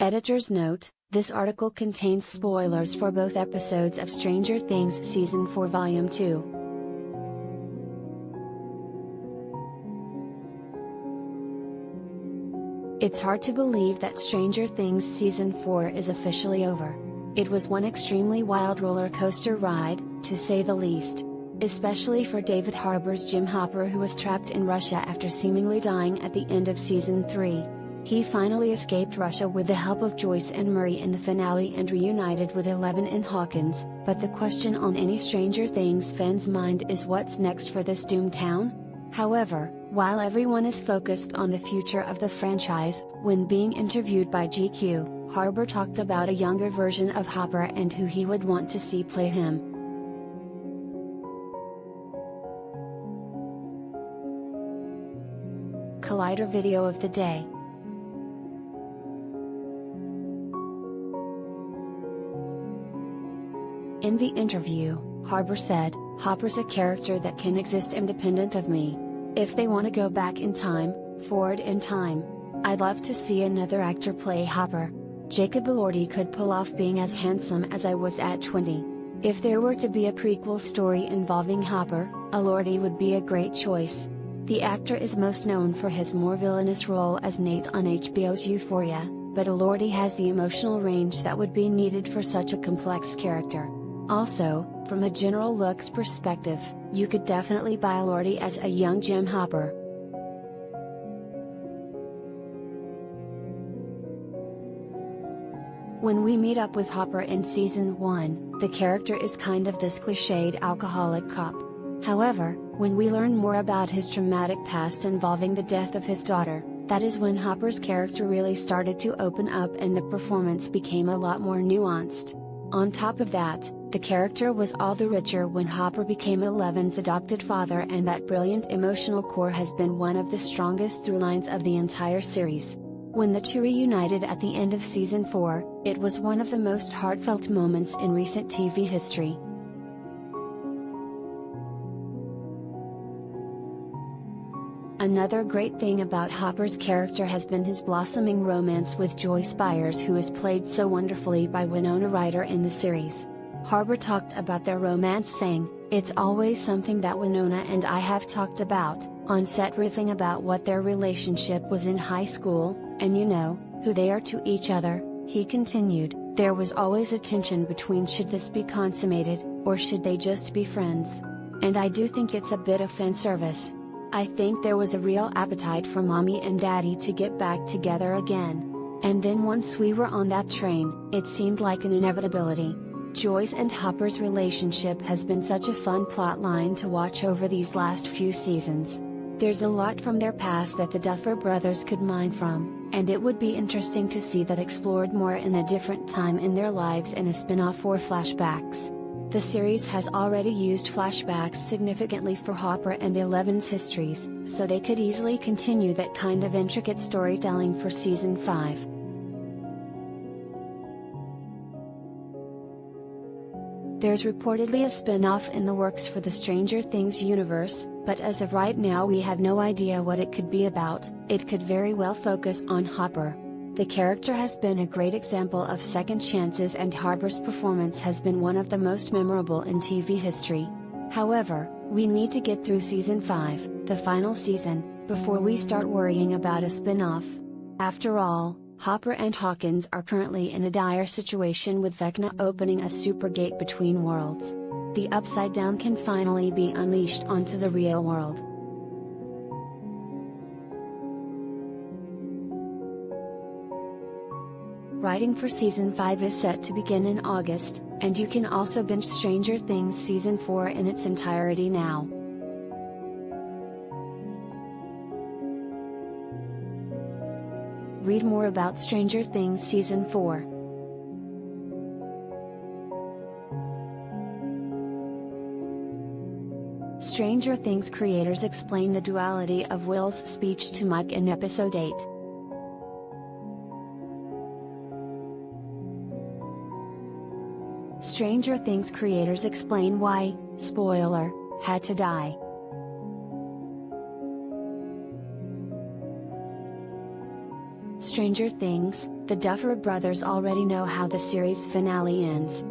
Editor's note: this article contains spoilers for both episodes of Stranger Things Season 4 Volume 2. It's hard to believe that Stranger Things Season 4 is officially over. It was one extremely wild roller coaster ride, to say the least. Especially for David Harbour's Jim Hopper, who was trapped in Russia after seemingly dying at the end of Season 3. He finally escaped Russia with the help of Joyce and Murray in the finale and reunited with Eleven and Hawkins, but the question on any Stranger Things fan's mind is what's next for this doomed town? However, while everyone is focused on the future of the franchise, when being interviewed by GQ, Harbour talked about a younger version of Hopper and who he would want to see play him. Collider video of the day. In the interview, Harbour said, "Hopper's a character that can exist independent of me. If they want to go back in time, forward in time, I'd love to see another actor play Hopper. Jacob Elordi could pull off being as handsome as I was at 20. If there were to be a prequel story involving Hopper, Elordi would be a great choice." The actor is most known for his more villainous role as Nate on HBO's Euphoria, but Elordi has the emotional range that would be needed for such a complex character. Also, from a general looks perspective, you could definitely buy Elordi as a young Jim Hopper. When we meet up with Hopper in Season 1, the character is kind of this cliched alcoholic cop. However, when we learn more about his traumatic past involving the death of his daughter, that is when Hopper's character really started to open up and the performance became a lot more nuanced. On top of that, the character was all the richer when Hopper became Eleven's adopted father, and that brilliant emotional core has been one of the strongest through-lines of the entire series. When the two reunited at the end of Season 4, it was one of the most heartfelt moments in recent TV history. Another great thing about Hopper's character has been his blossoming romance with Joyce Byers, who is played so wonderfully by Winona Ryder in the series. Harbour talked about their romance saying, "It's always something that Winona and I have talked about, on set riffing about what their relationship was in high school, and you know, who they are to each other." He continued, "There was always a tension between should this be consummated, or should they just be friends? And I do think it's a bit of fan service. I think there was a real appetite for mommy and daddy to get back together again. And then once we were on that train, it seemed like an inevitability." Joyce and Hopper's relationship has been such a fun plotline to watch over these last few seasons. There's a lot from their past that the Duffer Brothers could mine from, and it would be interesting to see that explored more in a different time in their lives in a spin-off or flashbacks. The series has already used flashbacks significantly for Hopper and Eleven's histories, so they could easily continue that kind of intricate storytelling for Season 5. There's reportedly a spin-off in the works for the Stranger Things universe, but as of right now we have no idea what it could be about. It could very well focus on Hopper. The character has been a great example of second chances, and Harbour's performance has been one of the most memorable in TV history. However, we need to get through Season 5, the final season, before we start worrying about a spin-off. After all, Hopper and Hawkins are currently in a dire situation with Vecna opening a super gate between worlds. The Upside Down can finally be unleashed onto the real world. Writing for Season 5 is set to begin in August, and you can also binge Stranger Things Season 4 in its entirety now. Read more about Stranger Things Season 4. Stranger Things creators explain the duality of Will's speech to Mike in Episode 8. Stranger Things creators explain why, spoiler, had to die. Stranger Things, the Duffer Brothers already know how the series finale ends,